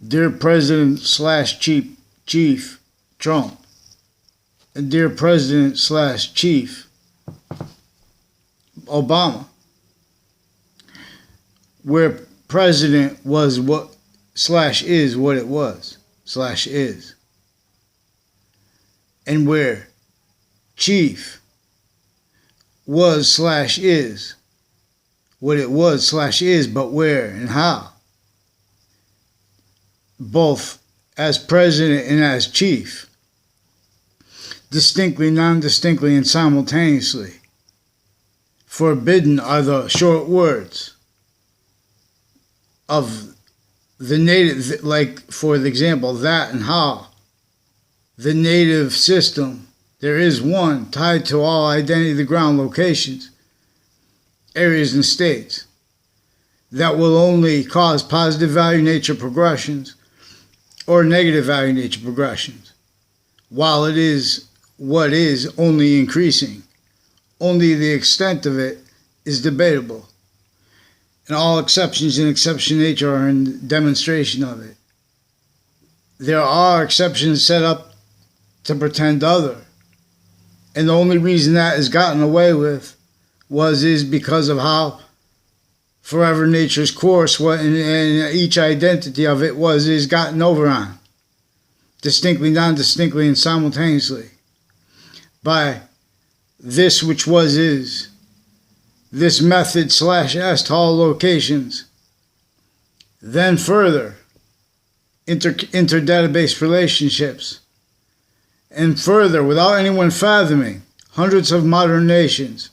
Dear President slash Chief Trump, and Dear President slash Chief Obama, where president was what slash is what it was slash is, and where chief was slash is what it was slash is, but where and how, both as president and as chief, distinctly, non-distinctly, and simultaneously. Forbidden are the short words of the native, like, for example, that and how. The native system, there is one tied to all identity of the ground locations, areas, and states that will only cause positive value nature progressions or negative value nature progressions, while it is what is only increasing. Only the extent of it is debatable, and all exceptions in exception nature are in demonstration of it. There are exceptions set up to pretend other, and the only reason that is gotten away with is because of how forever nature's course and each identity of it is gotten over on, distinctly, non-distinctly, and simultaneously, by this which is, this method slash S to all locations. Then further, inter-database relationships, and further, without anyone fathoming, hundreds of modern nations,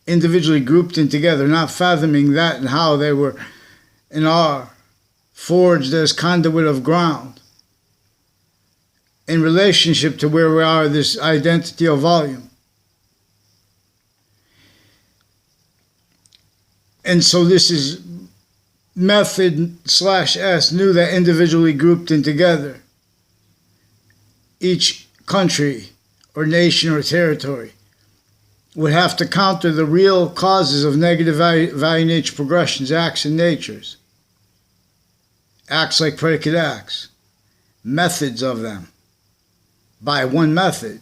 individually grouped in together, not fathoming that and how they were and are forged as conduit of ground in relationship to where we are, this identity of volume. And so this is method slash S knew that individually grouped in together, each country or nation or territory would have to counter the real causes of negative value nature progressions, acts and natures. Acts like predicate acts, methods of them, by one method,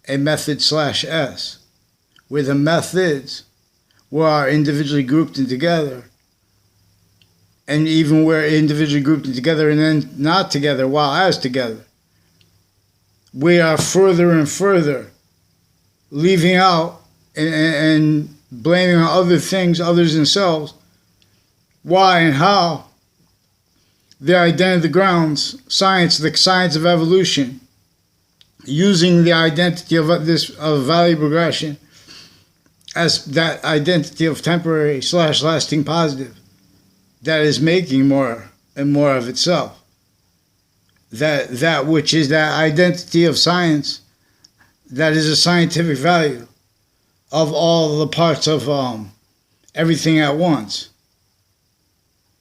a method slash S, where the methods are individually grouped in together, and even where individually grouped in together and then not together, while as together. We are further and further leaving out and blaming on other things, others themselves, why and how the identity of the grounds, science, the science of evolution, using the identity of value progression as that identity of temporary slash lasting positive that is making more and more of itself. That which is that identity of science, that is a scientific value of all the parts of everything at once,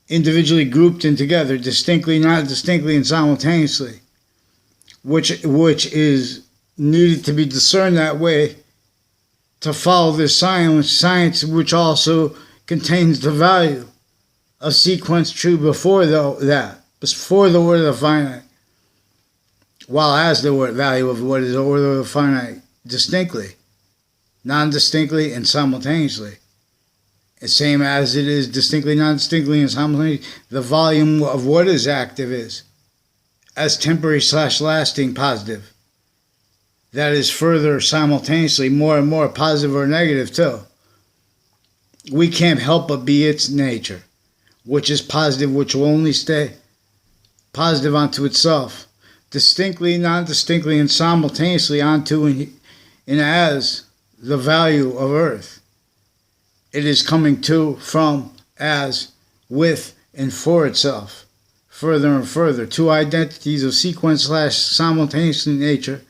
individually grouped in together, distinctly, not distinctly, and simultaneously, which is needed to be discerned that way to follow this science which also contains the value of sequence true before the word of the finite, while as the word value of what is the order of the finite, distinctly, non-distinctly, and simultaneously. The same as it is distinctly, non-distinctly, and simultaneously, the volume of what is active is, as temporary slash lasting positive. That is further simultaneously more and more positive or negative too. We can't help but be its nature, which is positive, which will only stay positive unto itself, distinctly, non-distinctly, and simultaneously onto and as the value of earth. It is coming to, from, as, with, and for itself, further and further. Two identities of sequence slash simultaneous nature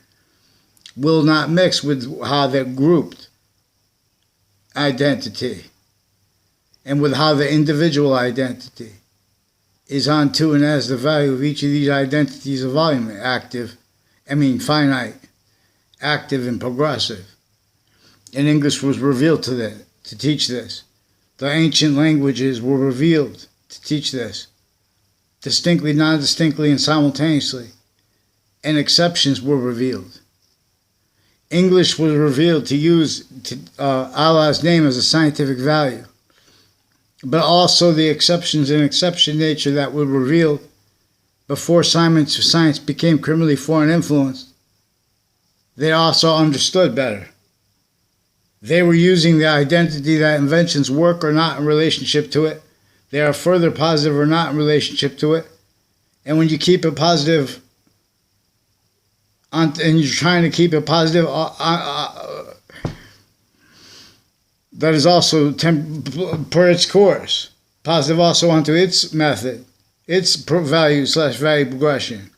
will not mix with how they're grouped identity and with how the individual identity is onto and as the value of each of these identities of volume, finite, active, and progressive. And English was revealed to teach this. The ancient languages were revealed to teach this. distinctly, non-distinctly, and simultaneously, and exceptions were revealed. English was revealed to use Allah's name as a scientific value, but also the exceptions and exception nature that were revealed before science became criminally foreign influenced. They also understood better. They were using the identity that inventions work or not in relationship to it. They are further positive or not in relationship to it. And when you keep it positive, and you're trying to keep it positive, that is also per its course. Positive also onto its method, its value/value progression,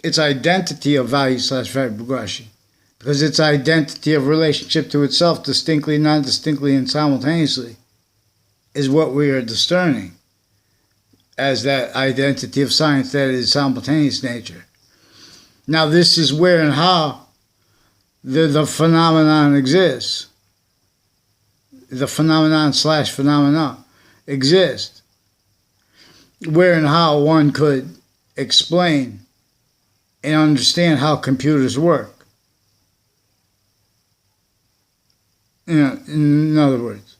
its identity of value/value progression. Because its identity of relationship to itself, distinctly, non-distinctly, and simultaneously, is what we are discerning as that identity of science that is simultaneous nature. Now, this is where and how the phenomenon exists. The phenomenon/phenomena exists. Where and how one could explain and understand how computers work. In other words,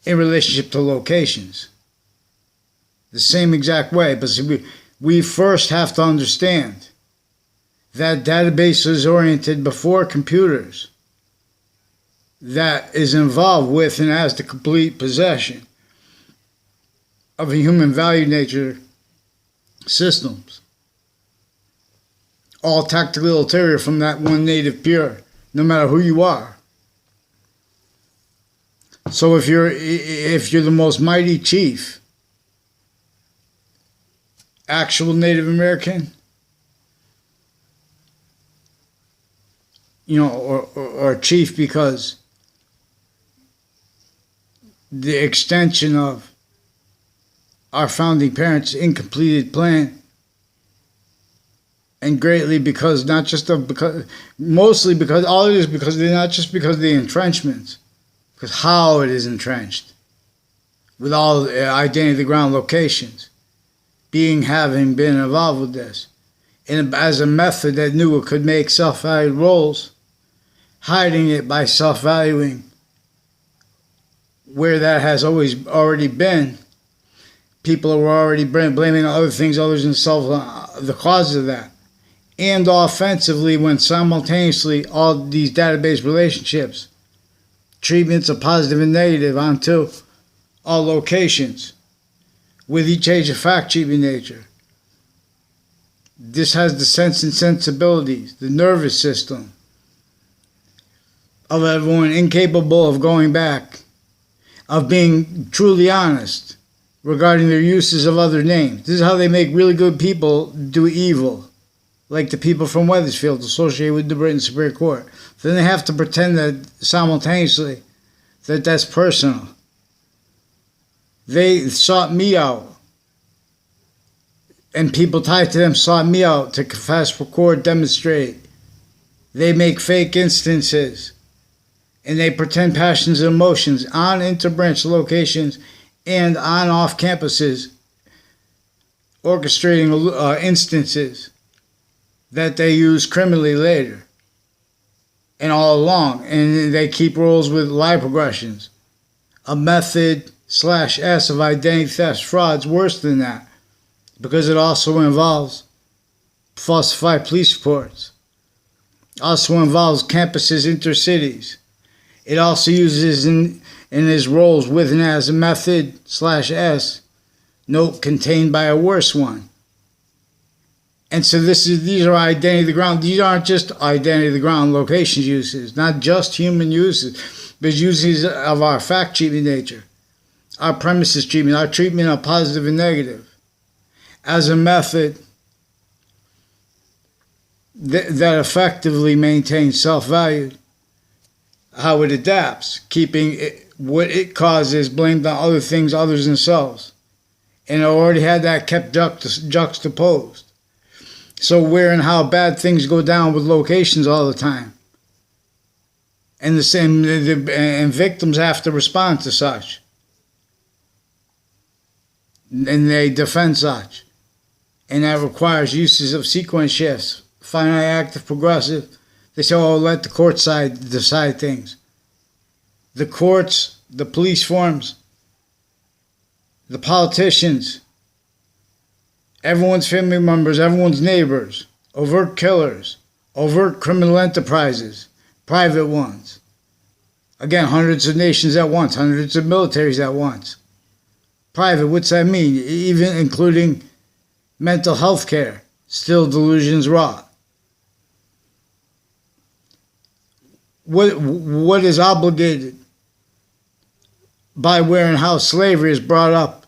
in relationship to locations. The same exact way, but we first have to understand that database is oriented before computers, that is involved with and has the complete possession of a human value nature systems. All tactically ulterior from that one native pure, no matter who you are. So if you're the most mighty chief, actual Native American, or chief because the extension of our founding parents' incompleted plan, and greatly because mostly because all it is because they're not just because of the entrenchments. Because how it is entrenched, with all identity of the ground locations, having been involved with this, and as a method that knew it could make self-valued roles, hiding it by self-valuing where that has already been. People were already blaming other things other than the causes of that. And offensively, when simultaneously all these database relationships, treatments of positive and negative onto all locations with each age of fact treatment nature. This has the sense and sensibilities, the nervous system of everyone incapable of going back, of being truly honest regarding their uses of other names. This is how they make really good people do evil, like the people from Wethersfield associated with the Britain Superior Court. Then they have to pretend that simultaneously that's personal. They sought me out, and people tied to them sought me out to confess, record, demonstrate. They make fake instances, and they pretend passions and emotions on interbranch locations and on off campuses, orchestrating instances that they use criminally later. And all along, and they keep rules with lie progressions. A method/S of identity theft fraud's worse than that, because it also involves falsified police reports. Also involves campuses, intercities. It also uses in his roles with and as a method/S note contained by a worse one. And so these are identity of the ground. These aren't just identity of the ground locations uses, not just human uses, but uses of our fact treatment nature, our premises treatment, our treatment of positive and negative, as a method that effectively maintains self-value, how it adapts, keeping what it causes blamed on other things other than themselves. And it already had that kept juxtaposed. So where and how bad things go down with locations all the time. And the same, and victims have to respond to such. And they defend such. and that requires uses of sequence shifts, finite, active, progressive. They say, oh, let the court side decide things. The courts, the police forms, the politicians, everyone's family members, everyone's neighbors, overt killers, overt criminal enterprises, private ones. Again, hundreds of nations at once, hundreds of militaries at once. Private, what's that mean? Even including mental health care, still delusions wrought. What is obligated by where and how slavery is brought up,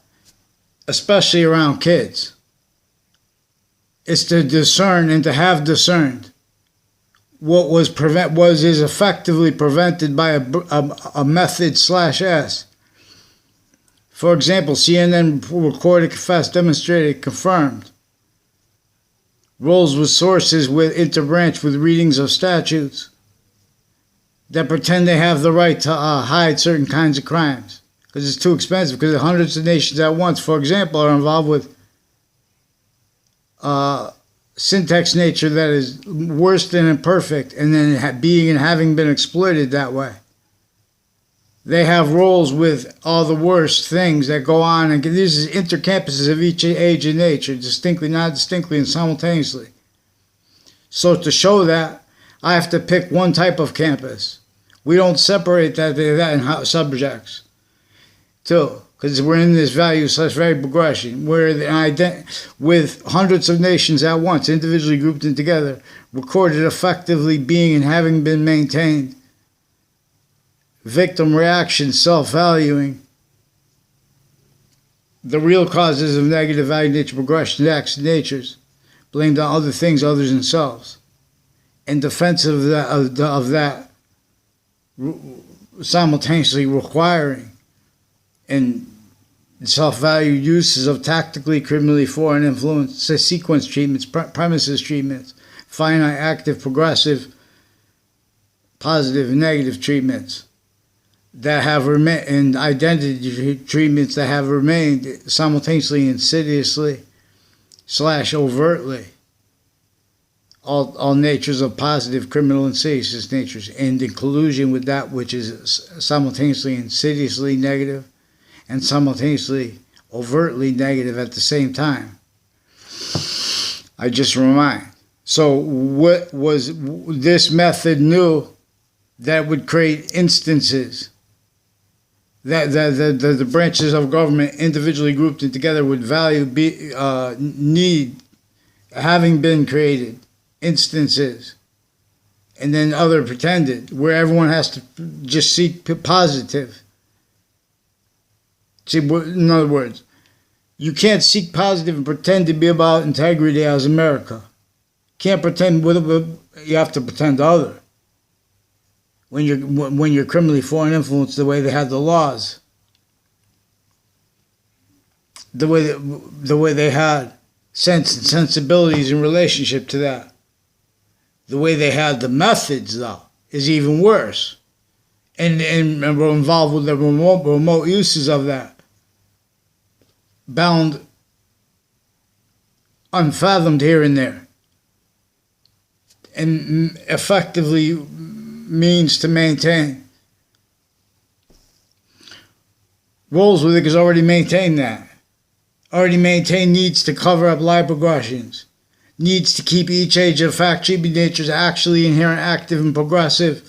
especially around kids, is to discern and to have discerned what is effectively prevented by a method /S. For example, CNN recorded, confessed, demonstrated, confirmed rolls with sources with interbranch with readings of statutes that pretend they have the right to hide certain kinds of crimes because it's too expensive, because hundreds of nations at once, for example, are involved with syntax nature that is worse than imperfect, and then being and having been exploited that way. They have roles with all the worst things that go on, and these is intercampuses of each age and nature, distinctly, not distinctly, and simultaneously. So to show that, I have to pick one type of campus. We don't separate that in subjects, too, because we're in this value/value progression, where with hundreds of nations at once, individually grouped in together, recorded effectively being and having been maintained, victim reaction, self-valuing, the real causes of negative value nature progression, acts and natures, blamed on other things other than themselves, in defense of that simultaneously requiring and self-valued uses of tactically, criminally foreign influence, sequence treatments, premises treatments, finite, active, progressive, positive, and negative treatments that have remained, and identity treatments that have remained simultaneously, insidiously / overtly, all natures of positive, criminal, and seditious natures, and in collusion with that which is simultaneously insidiously negative and simultaneously overtly negative at the same time. I just remind. So what was this method knew that would create instances that the branches of government individually grouped and together would need having been created instances, and then other pretended, where everyone has to just seek positive. See, in other words, you can't seek positive and pretend to be about integrity as America. Can't pretend you have to pretend other. When you're criminally foreign influenced, the way they had the laws, the way they had sense and sensibilities in relationship to that, the way they had the methods, though, is even worse, and we're involved with the remote uses of that, bound, unfathomed here and there, and effectively means to maintain. Rolls with it has already maintained that. Already maintained needs to cover up lie progressions. Needs to keep each age of fact treatment natures actually inherent, active, and progressive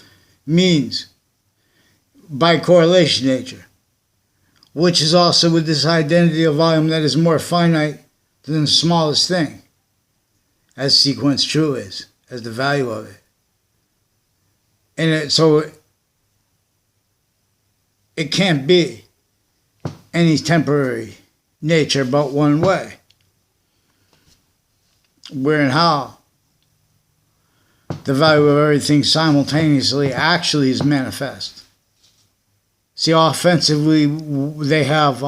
means by correlation nature, which is also with this identity of volume that is more finite than the smallest thing, as sequence true is, as the value of it. And so it can't be any temporary nature but one way. Where and how the value of everything simultaneously actually is manifest. See, offensively, they have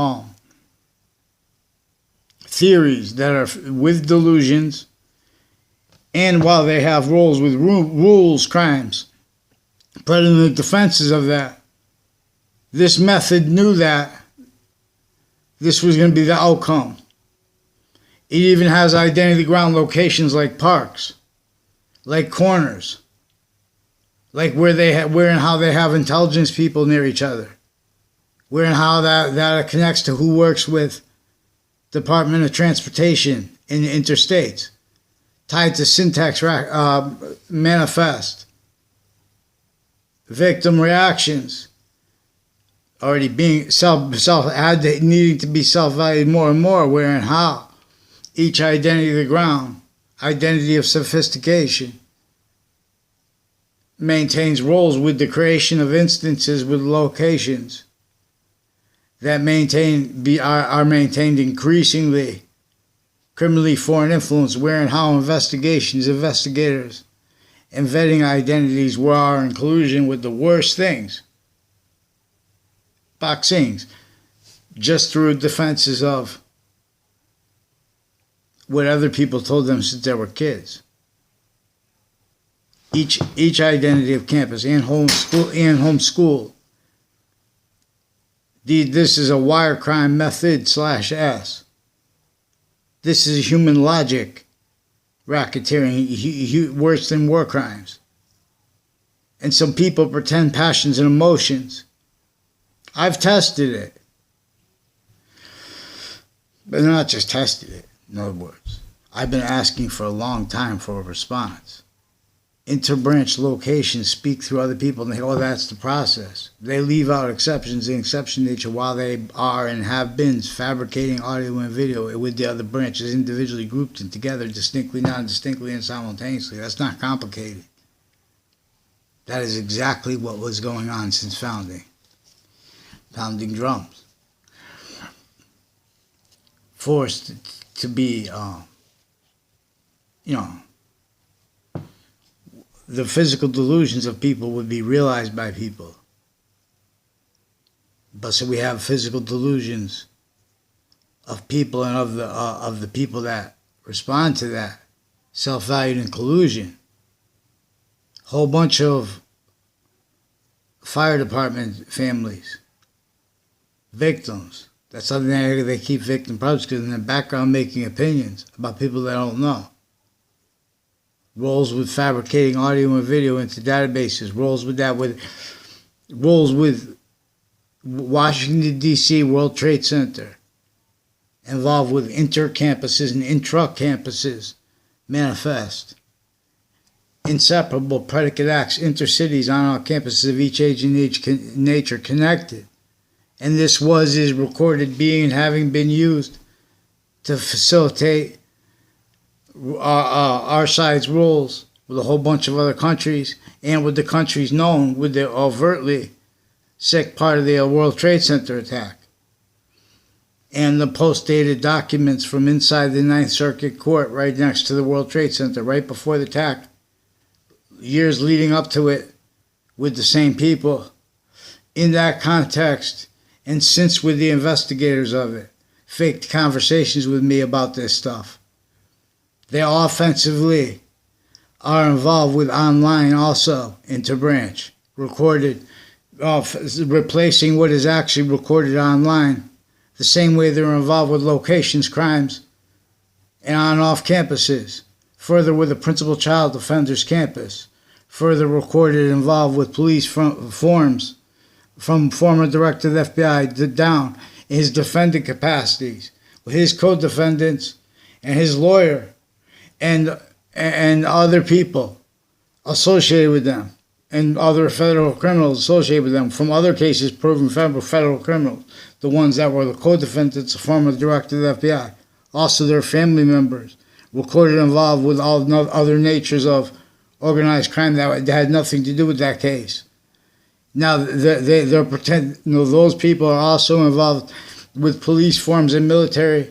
theories that are with delusions, and while they have roles with rules, crimes, but in the defenses of that, this method knew that this was going to be the outcome. It even has identity ground locations like parks, like corners, like where and how they have intelligence people near each other, where and how that connects to who works with Department of Transportation in the interstates, tied to syntax manifest, victim reactions, already being needing to be self-valued more and more, where and how each identity of the ground, identity of sophistication, maintains roles with the creation of instances with locations that are maintained increasingly. Criminally foreign influence, where and how investigators, and vetting identities were our inclusion with the worst things. Vaccines, just through defenses of what other people told them since they were kids. Each identity of campus and homeschool. This is a wire crime method /S. This is human logic, racketeering, worse than war crimes. And some people pretend passions and emotions. I've tested it. But not just tested it, in other words. I've been asking for a long time for a response. Interbranch locations speak through other people and they go, oh, that's the process. They leave out exceptions in exception nature while they are and have been fabricating audio and video with the other branches individually grouped and together, distinctly, non-distinctly, and simultaneously. That's not complicated. That is exactly what was going on since founding. Pounding drums. Forced to be, the physical delusions of people would be realized by people. But so we have physical delusions of people and of the people that respond to that, self-valued and collusion. Whole bunch of fire department families, victims. That's something they keep victim prosecutors in the background making opinions about people they don't know. Roles with fabricating audio and video into databases. Roles with Washington, D.C. World Trade Center. Involved with inter-campuses and intra-campuses manifest. Inseparable predicate acts, intercities on our campuses of each age and nature connected. And this is recorded being and having been used to facilitate our side's roles with a whole bunch of other countries and with the countries known with the overtly sick part of the World Trade Center attack. And the post-dated documents from inside the Ninth Circuit Court right next to the World Trade Center, right before the attack, years leading up to it, with the same people. In that context, and since with the investigators of it, faked conversations with me about this stuff. They offensively are involved with online also, interbranch, recorded, replacing what is actually recorded online, the same way they're involved with locations, crimes, and on off campuses, further with the principal child offenders campus, further recorded involved with police forms from former director of the FBI down in his defendant capacities, with his co-defendants and his lawyer, and other people associated with them, and other federal criminals associated with them from other cases proven federal criminals, the ones that were the co-defendants, the former director of the FBI, also their family members, recorded involved with all other natures of organized crime that had nothing to do with that case. Now they're pretend. Those people are also involved with police forms and military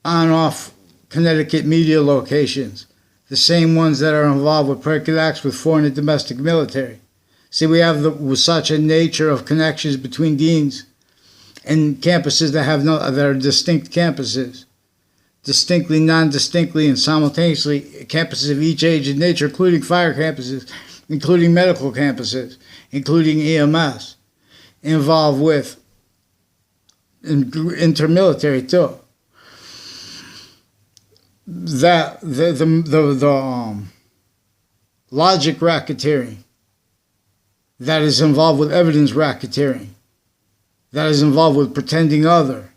on-off Connecticut media locations, the same ones that are involved with predicate acts with foreign and domestic military. See, we have with such a nature of connections between deans and campuses that are distinct campuses, distinctly, non-distinctly, and simultaneously campuses of each age and nature, including fire campuses, including medical campuses, including EMS, involved with intermilitary too. that the logic racketeering that is involved with evidence racketeering, that is involved with pretending other,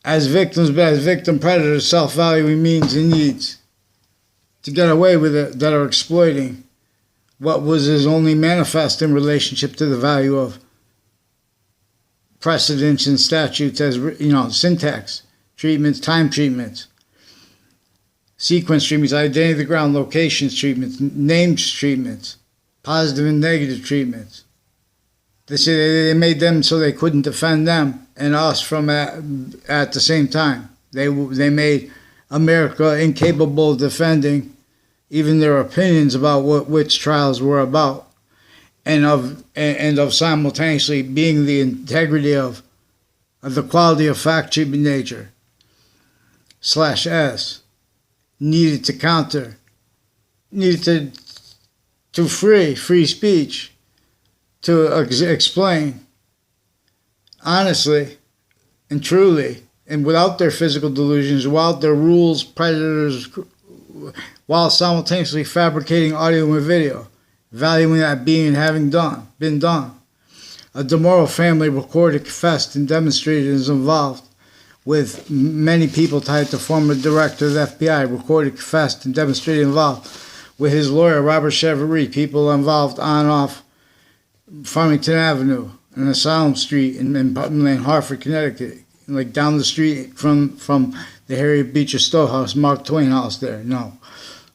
as victims, but as victim predators, self-valuing means and needs to get away with it, that are exploiting what is only manifest in relationship to the value of precedents and statutes, as syntax treatments, time treatments, sequence treatments, identity of the ground, locations treatments, names treatments, positive and negative treatments. They say they made them so they couldn't defend them and us from at the same time. They made America incapable of defending even their opinions about which trials were about, and of simultaneously being the integrity of the quality of fact treatment nature /S needed to counter, needed to free speech, to explain honestly and truly, and without their physical delusions, without their rules, predators, while simultaneously fabricating audio and video, valuing that being and having been done. A DeMoro family recorded, confessed, and demonstrated is involved with many people tied to former director of the FBI, recorded, confessed, and demonstrated involved with his lawyer, Robert Cheverry, people involved on and off Farmington Avenue and Asylum Street in Hartford, Connecticut, like down the street from the Harriet Beecher Stowe house, Mark Twain house there. No.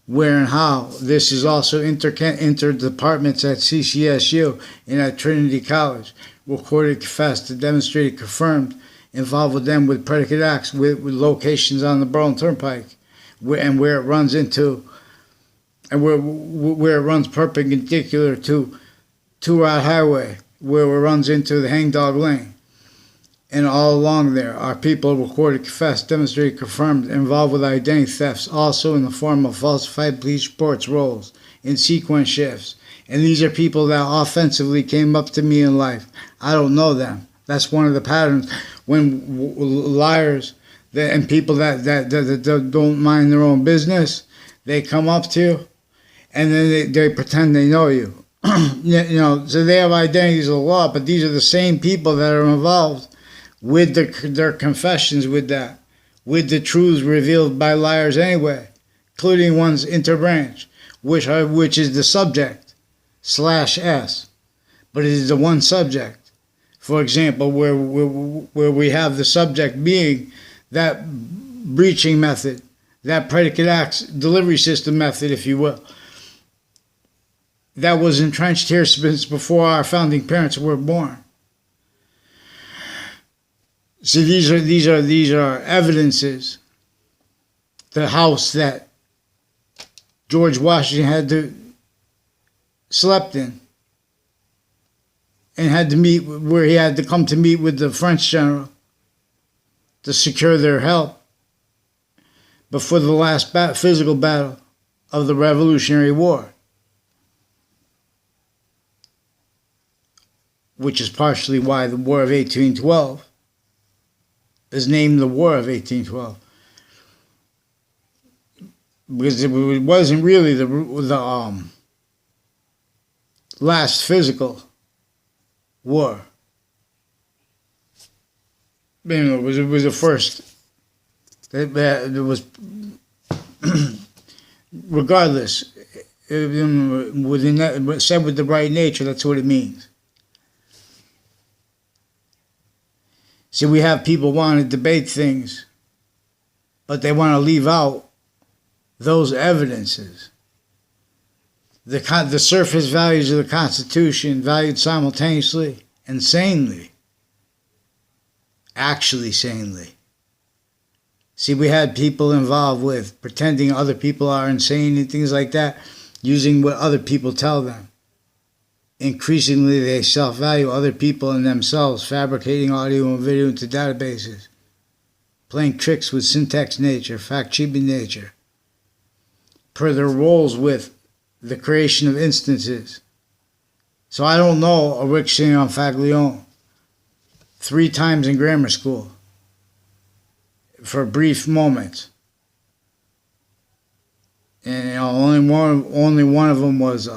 Where and how. This is also inter-departments at CCSU and at Trinity College. Recorded, confessed, and demonstrated, confirmed, involved with them with predicate acts, with locations on the Berlin Turnpike, where it runs into, and where it runs perpendicular to Two-Rod Highway, where it runs into the Hangdog Lane. And all along there are people recorded, confessed, demonstrated, confirmed, involved with identity thefts, also in the form of falsified police reports, rolls, and sequence shifts. And these are people that offensively came up to me in life. I don't know them. That's one of the patterns when liars and people that don't mind their own business, they come up to you, and then they pretend they know you. So they have identities of the law, but these are the same people that are involved with their confessions, with the truths revealed by liars anyway, including one's interbranch, which is the subject /S, but it is the one subject. For example, where we have the subject being that breaching method, that predicate acts delivery system method, if you will, that was entrenched here since before our founding parents were born. See, these are evidences. The house that George Washington had slept in, and had to meet, where he had to come to meet with the French general to secure their help before the last physical battle of the Revolutionary War, which is partially why the War of 1812 is named the War of 1812, because it wasn't really the last physical war. It was the first. It was, regardless, within that, said with the right nature, that's what it means. See, we have people wanting to debate things, but they want to leave out those evidences. The surface values of the Constitution, valued simultaneously and sanely, actually sanely. See, we had people involved with pretending other people are insane and things like that, using what other people tell them. Increasingly, they self-value other people and themselves, fabricating audio and video into databases, playing tricks with syntax nature, fact-cheating nature, per their roles with the creation of instances. So I don't know a Rick Signon Faglione 3 times in grammar school for brief moments. only one of them was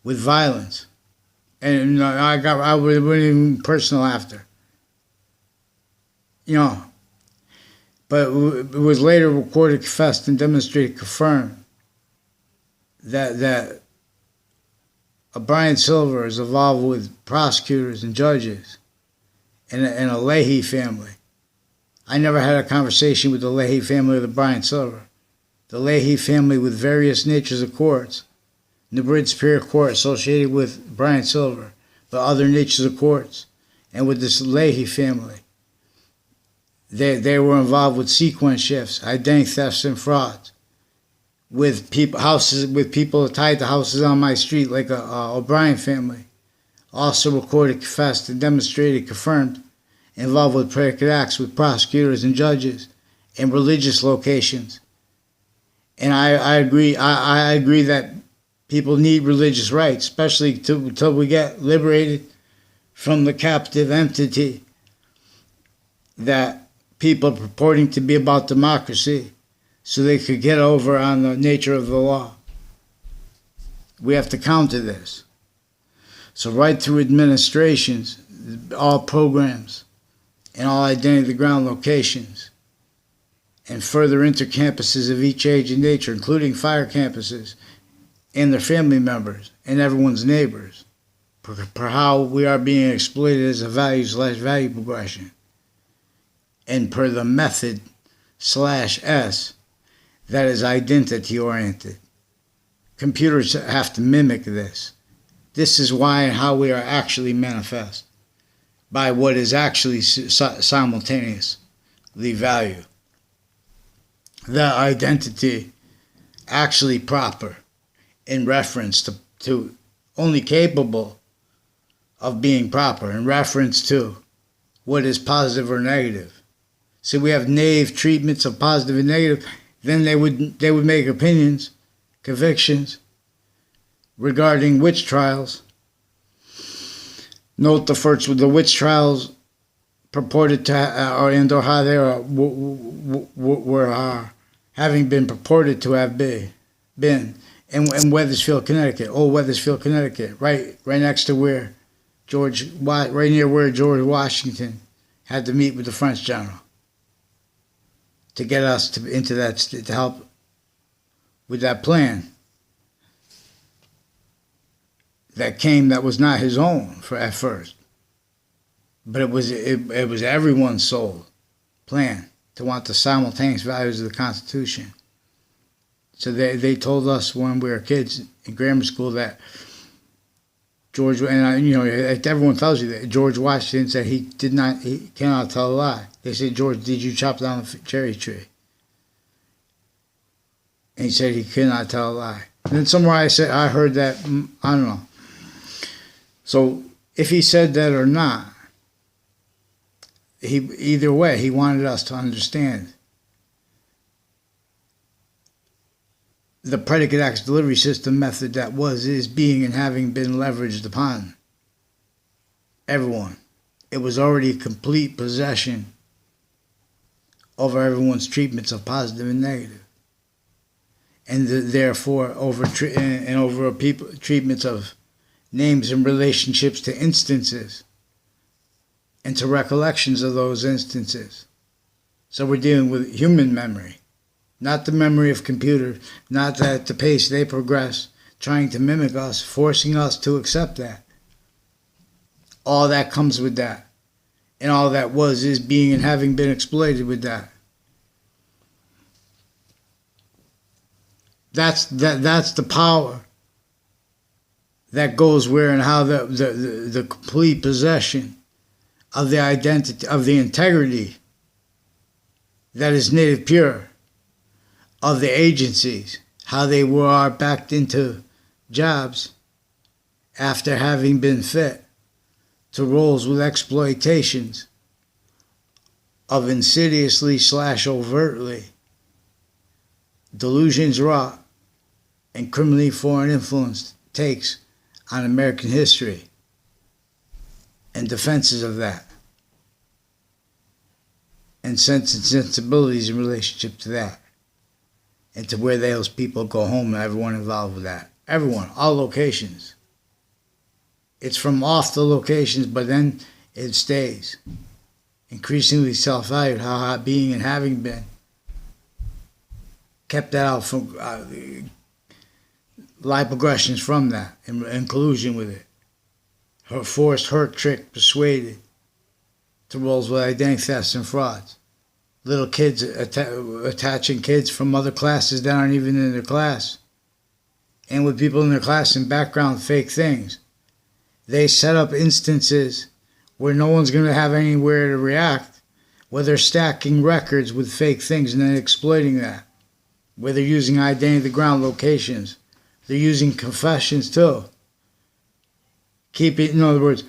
with violence, and I went even personal after, but it was later recorded, confessed, and demonstrated, confirmed that Brian Silver is involved with prosecutors and judges and a Leahy family. I never had a conversation with the Leahy family or the Brian Silver. The Leahy family with various natures of courts. New Britain Superior Court associated with Brian Silver, but other natures of courts. And with this Leahy family, they were involved with sequence shifts, identity thefts, and frauds. With people tied to houses on my street, like a O'Brien family. Also recorded, confessed, and demonstrated, confirmed, involved with predicate acts with prosecutors and judges in religious locations. And I agree. I agree that people need religious rights, especially until we get liberated from the captive entity that people are purporting to be about democracy, so they could get over on the nature of the law. We have to counter this. So right through administrations, all programs, and all identity ground locations, and further intercampuses of each age and nature, including fire campuses, and their family members, and everyone's neighbors, for how we are being exploited as a value/value progression, and per the method/S that is identity-oriented. Computers have to mimic this. This is why and how we are actually manifest, by what is actually simultaneously value. The identity actually proper in reference to only capable of being proper in reference to what is positive or negative. So we have naive treatments of positive and negative. Then they would make opinions, convictions regarding witch trials. Note the witch trials purported to, or how they were having been purported to have been in Wethersfield, Connecticut, old Wethersfield, Connecticut, right next to where right near where George Washington had to meet with the French general to get us to help with that plan that was not his own at first, but it was everyone's soul plan to want the simultaneous values of the Constitution. So they told us when we were kids in grammar school that everyone tells you that George Washington said he cannot tell a lie. They said, George, did you chop down the cherry tree? And he said he could not tell a lie. And then somewhere I heard that, I don't know. So if he said that or not, either way, he wanted us to understand the predicate acts delivery system method that is being and having been leveraged upon everyone. It was already a complete possession over everyone's treatments of positive and negative, and therefore over people treatments of names and relationships to instances and to recollections of those instances. So we're dealing with human memory, not the memory of computers, not at the pace they progress, trying to mimic us, forcing us to accept that. All that comes with that. And all that is being and having been exploited with that. That's the power that goes where and how the complete possession of the identity, of the integrity that is native pure, of the agencies, how they are backed into jobs after having been fit to roles with exploitations of insidiously/overtly delusions wrought and criminally foreign influence takes on American history and defenses of that and sensibilities in relationship to that. and to where those people go home and everyone involved with that. Everyone, all locations. It's from off the locations, but then it stays. Increasingly self-valued, how being and having been. Kept that out from lipoaggressions from that, in collusion with it. Her forced, hurt, tricked, persuaded to roles with identity thefts and frauds. Little kids attaching kids from other classes that aren't even in their class. And with people in their class and background, fake things. They set up instances where no one's going to have anywhere to react, where they're stacking records with fake things and then exploiting that. Where they're using identity ground locations. They're using confessions too. In other words,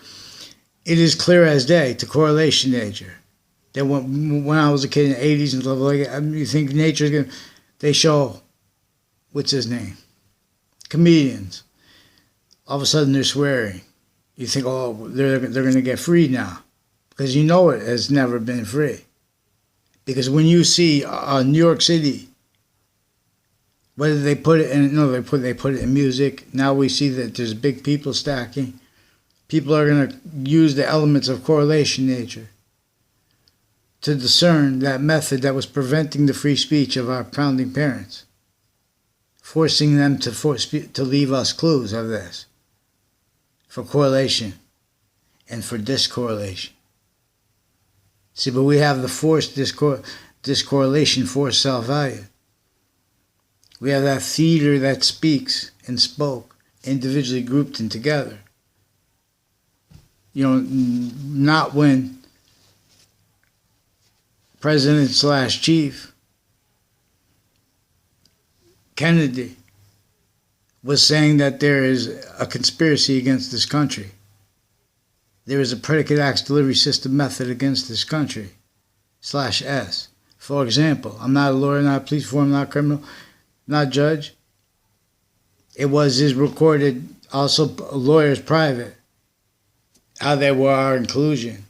it is clear as day to correlation nature that when I was a kid in the 80s and stuff like that, you think nature's going to, they show, what's his name? Comedians. All of a sudden they're swearing. You think, oh, they're going to get free now. Because you know it has never been free. Because when you see New York City, whether they put it in, no, they put it in music. Now we see that there's big people stacking. People are going to use the elements of correlation nature to discern that method that was preventing the free speech of our founding parents, forcing them to leave us clues of this for correlation and for discorrelation. See, but we have the forced discorrelation, forced self-value. We have that theater that speaks and spoke, individually grouped and together. You know, not when President/Chief Kennedy was saying that there is a conspiracy against this country. There is a predicate acts delivery system method against this country, /S. For example, I'm not a lawyer, not a police form, not a criminal, not a judge. It was his recorded, also lawyers private, how they were our inclusion.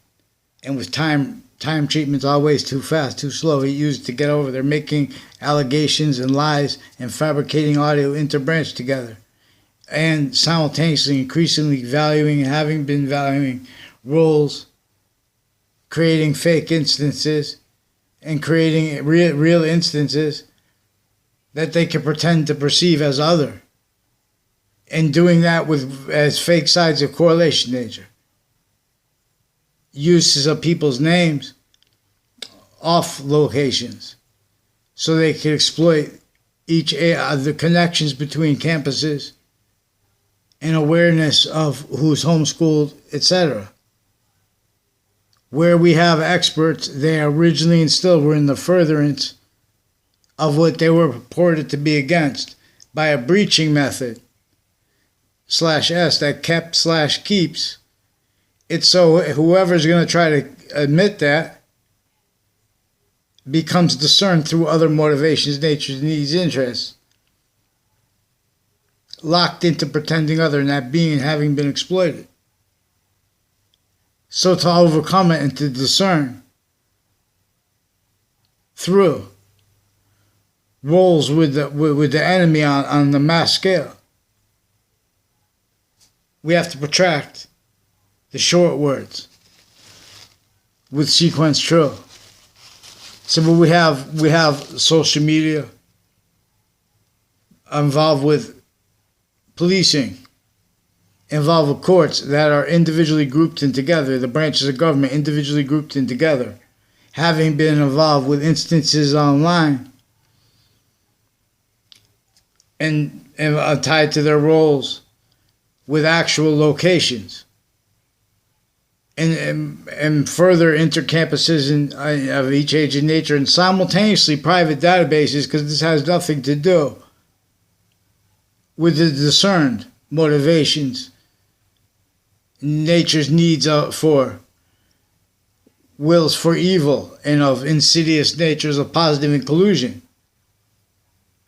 And with time treatments always too fast, too slow, he used to get over there, making allegations and lies and fabricating audio interbranch together. And simultaneously increasingly valuing and having been valuing roles, creating fake instances and creating real instances that they can pretend to perceive as other. And doing that as fake sides of correlation nature. Uses of people's names off locations so they can exploit the connections between campuses and awareness of who's homeschooled, etc. Where we have experts, they originally and still were in the furtherance of what they were purported to be against by a breaching method /S that kept/keeps. It's so whoever's going to try to admit that becomes discerned through other motivations, natures, needs, interests. Locked into pretending other and that being and having been exploited. So to overcome it and to discern through roles with the enemy on the mass scale, we have to protract the short words with sequence true. So we have social media involved with policing, involved with courts that are individually grouped in together, the branches of government individually grouped in together, having been involved with instances online and tied to their roles with actual locations. And further intercampuses of each age and nature, and simultaneously private databases, because this has nothing to do with the discerned motivations, nature's needs for wills for evil, and of insidious natures of positive inclusion.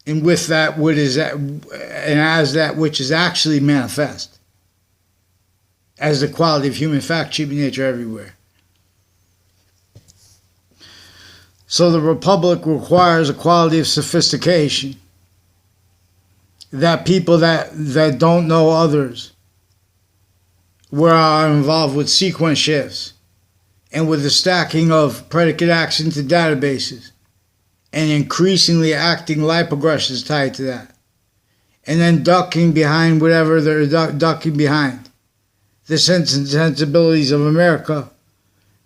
And with that, what is that, and as that which is actually manifest as the quality of human fact, cheap nature everywhere. So the Republic requires a quality of sophistication that people that don't know others are involved with sequence shifts and with the stacking of predicate acts into databases and increasingly acting life progressions tied to that. And then ducking behind whatever they're ducking behind. The sense and sensibilities of America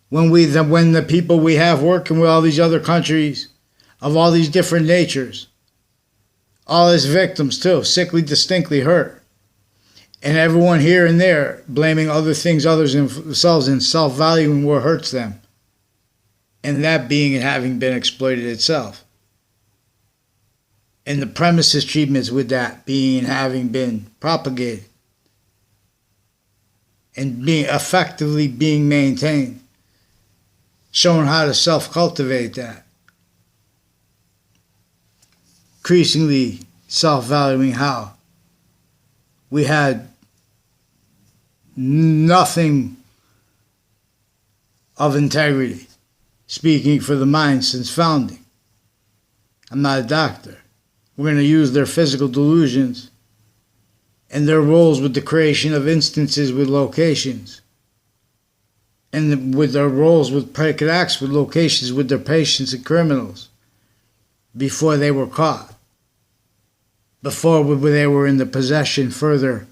when the people we have working with all these other countries of all these different natures, all as victims too, sickly, distinctly hurt. And everyone here and there blaming other things, others themselves, and self-valuing what hurts them. And that being and having been exploited itself. And the premises treatments with that being and having been propagated. And being effectively being maintained. Showing how to self-cultivate that. Increasingly self-valuing how we had nothing of integrity, speaking for the mind since founding. I'm not a doctor. We're going to use their physical delusions and their roles with the creation of instances with locations, and with their roles with predicate acts with locations with their patients and criminals before they were caught, before they were in the possession further,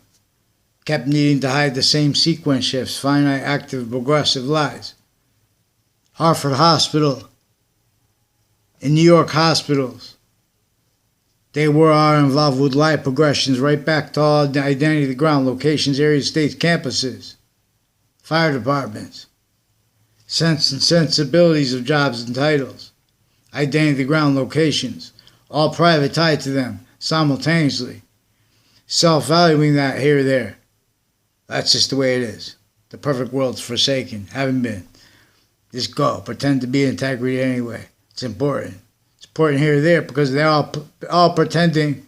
kept needing to hide the same sequence shifts, finite, active, progressive lies. Hartford Hospital, in New York hospitals, they are involved with life progressions right back to all identity of the ground, locations, areas, states, campuses, fire departments, sense and sensibilities of jobs and titles, identity of the ground, locations, all private tied to them simultaneously, self-valuing that here or there. That's just the way it is. The perfect world's forsaken, haven't been. Just go, pretend to be integrity anyway. It's important. It's important here or there because they're all pretending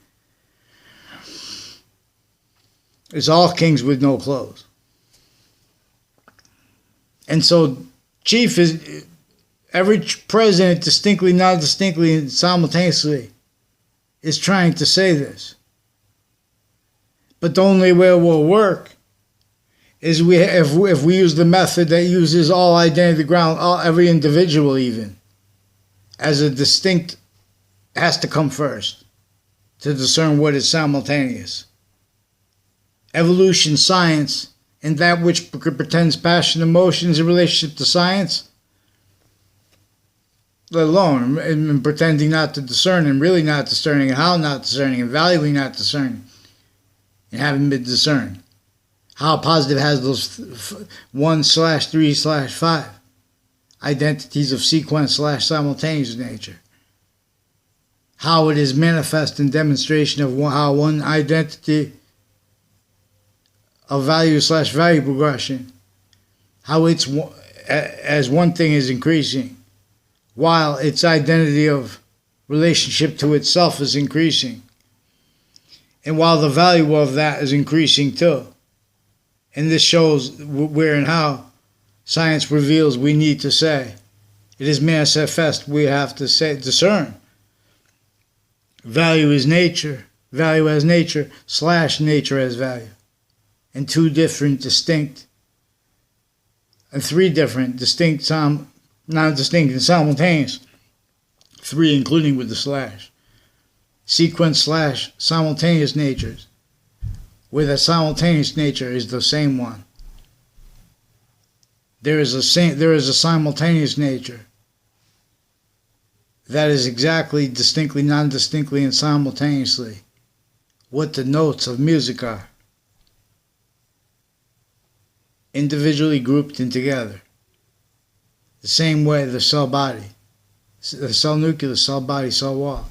it's all kings with no clothes. And so chief is every president distinctly, not distinctly, and simultaneously is trying to say this. But the only way it will work is if we use the method that uses all identity of the ground, every individual even, as a distinct, has to come first to discern what is simultaneous. Evolution, science, and that which pretends passion, emotions in relationship to science, let alone and pretending not to discern and really not discerning and how not discerning and valuing not discerning and having been discerned. How positive has those 1/3/5 identities of sequence/simultaneous nature. How it is manifest in demonstration of how one identity of value/value progression, how it's as one thing is increasing, while its identity of relationship to itself is increasing, and while the value of that is increasing too. And this shows where and how science reveals we need to say. It is manifest, we have to say, discern. Value is nature, value as nature, / nature as value. And two different distinct, and three different distinct, non-distinct and simultaneous. Three including with the / sequence / simultaneous natures. Where the simultaneous nature is the same one. There is a simultaneous nature that is exactly, distinctly, non-distinctly, and simultaneously what the notes of music are. Individually grouped and together. The same way the cell body, the cell nucleus, cell body, cell wall,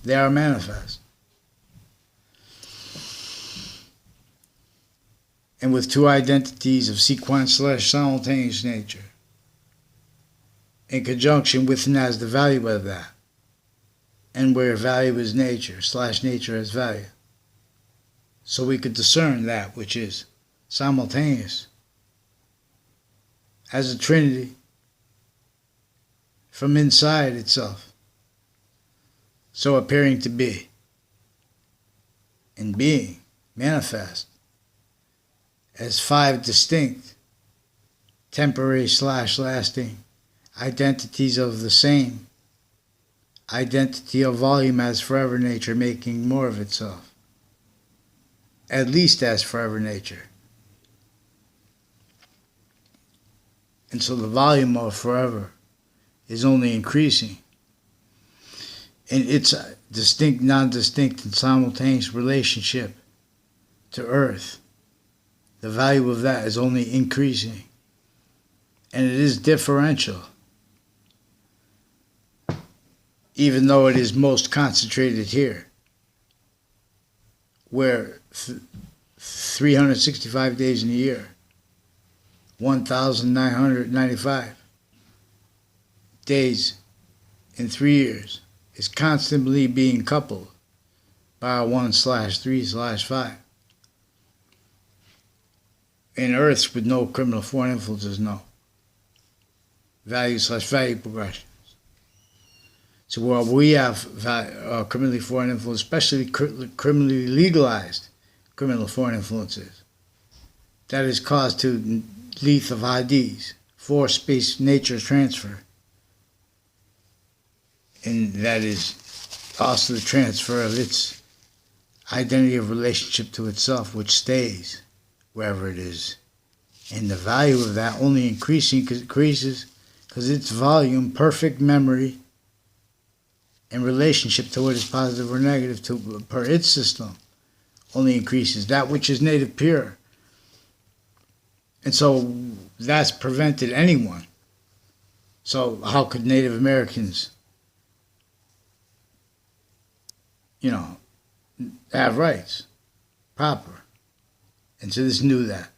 they are manifest. And with two identities of sequence / simultaneous nature, in conjunction with and as the value of that, and where value is nature / nature as value. So we could discern that which is simultaneous as a trinity, from inside itself, so appearing to be, and being manifest as 5 distinct, temporary/lasting identities of the same identity of volume as forever nature, making more of itself, at least as forever nature. And so the volume of forever is only increasing. And its distinct, non-distinct, and simultaneous relationship to Earth, the value of that is only increasing. And it is differential, even though it is most concentrated here, where 365 days in a year, 1,995 days in 3 years is constantly being coupled by a 1/3/5. In Earths with no criminal foreign influences, no. Value/value progressions. So where we have criminally foreign influence, especially criminally legalized criminal foreign influences, that is caused to lethal IDs, forced space nature transfer. And that is also the transfer of its identity of relationship to itself, which stays wherever it is. And the value of that only increases because its volume, perfect memory, and relationship to what is positive or negative per its system only increases. That which is native pure. And so that's prevented anyone. So how could Native Americans, have rights? Proper. And so this knew that.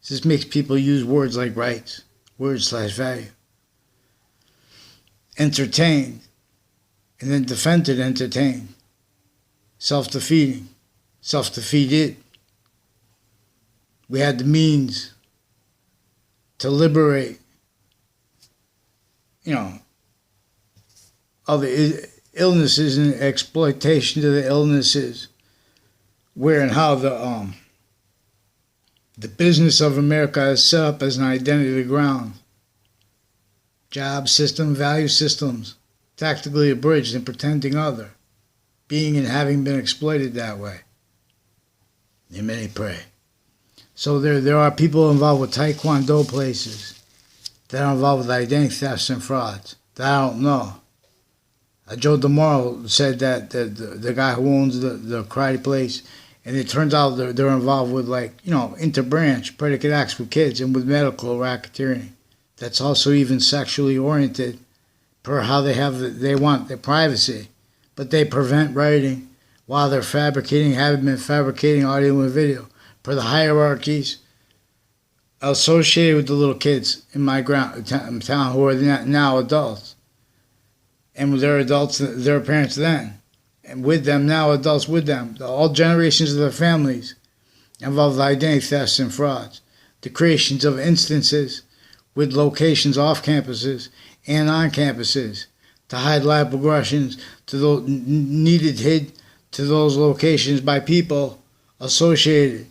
This makes people use words like rights, words/value. Entertained, and then defended, entertained. Self-defeating, self-defeated. We had the means to liberate, other illnesses and exploitation to the illnesses, where and how the business of America is set up as an identity ground. Job system, value systems, tactically abridged and pretending other, being and having been exploited that way. And many pray. So there are people involved with Taekwondo places that are involved with identity thefts and frauds that I don't know. Joe DeMauro said that the guy who owns the karate place, and it turns out they're involved with interbranch predicate acts with kids and with medical racketeering. That's also even sexually oriented per how they want their privacy, but they prevent writing while they're have been fabricating audio and video per the hierarchies associated with the little kids in my town who are now adults. And they're adults, their parents then. And with them, now adults with them. All generations of their families involved with identity thefts and frauds. The creations of instances with locations off campuses and on campuses to hide liable aggressions to those needed hid to those locations by people associated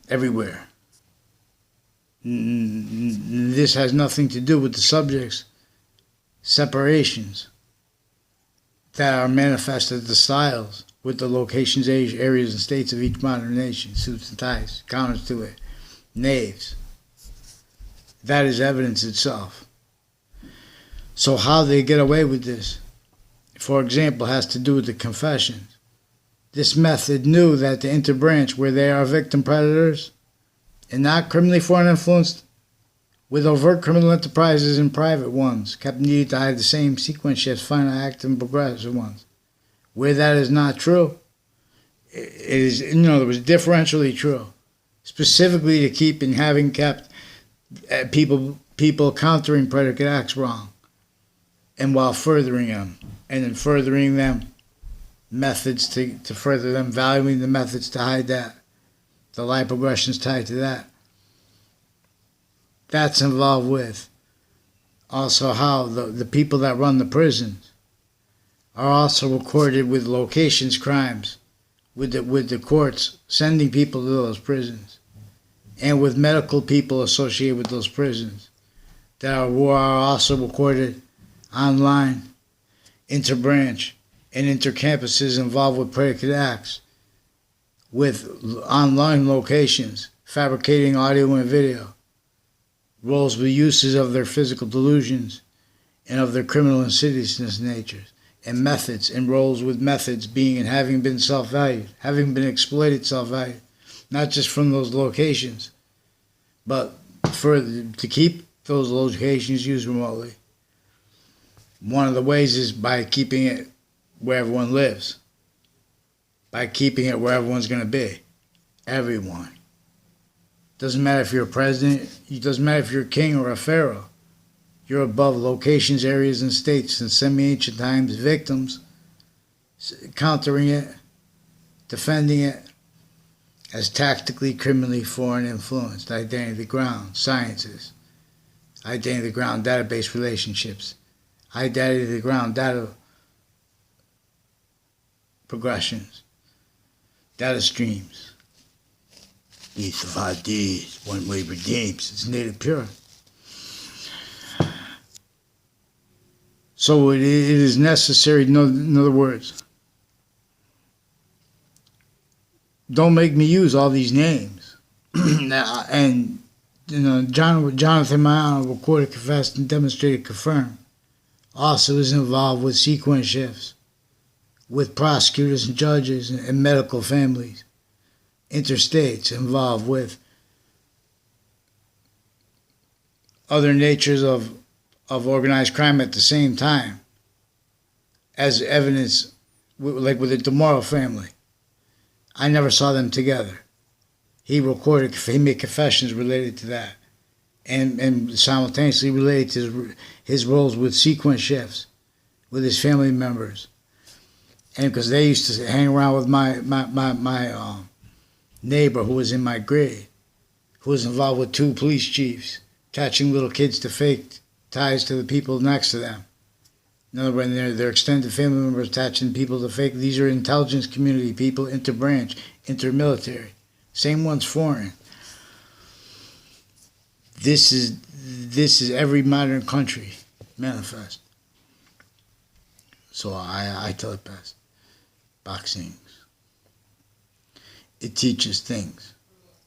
everywhere. This has nothing to do with the subject's separations that are manifested the styles with the locations, areas, and states of each modern nation, suits and ties, counters to it, knaves. That is evidence itself. So how they get away with this, for example, has to do with the confessions. This method knew that the interbranch, where they are victim predators and not criminally foreign influenced, with overt criminal enterprises and private ones, kept needing to hide the same sequence as final active and progressive ones. Where that is not true, it is, it was differentially true, specifically to keep and having kept people countering predicate acts wrong, and while furthering them, and in furthering them, methods to further them, valuing the methods to hide that, the life progressions tied to that. That's involved with Also, how the people that run the prisons are also recorded with locations crimes, with the courts sending people to those prisons, and with medical people associated with those prisons who are also recorded online, interbranch, and intercampuses involved with predicate acts, with online locations, fabricating audio and video, roles with uses of their physical delusions and of their criminal insidiousness natures, and methods and roles with methods being and having been self-valued, having been exploited self-valued, not just from those locations, but to keep those locations used remotely. One of the ways is by keeping it where everyone lives, by keeping it where everyone's going to be. Everyone. Doesn't matter if you're a president, it doesn't matter if you're a king or a pharaoh. You're above locations, areas, and states in semi-ancient times, victims, countering it, defending it as tactically, criminally foreign influenced, identity ground, sciences, identity ground database relationships, identity ground data progressions, data streams. East of IDs, one way redeems, it's native pure. So it is necessary, in other words, don't make me use all these names. And Jonathan Mayano recorded, confessed, and demonstrated, confirmed. Also is involved with sequence shifts, with prosecutors and judges and medical families, interstates, involved with other natures of organized crime at the same time, as evidence, like with the DeMauro family. I never saw them together. He made confessions related to that, and simultaneously related to his roles with sequence shifts, with his family members, and because they used to hang around with my neighbor who was in my grade, who was involved with 2 police chiefs, attaching little kids to fake ties to the people next to them. In other words, they're extended family members attaching people to fake. These are intelligence community people, interbranch, intermilitary. Same one's foreign. This is every modern country manifest. So I tell it best. Boxing. It teaches things.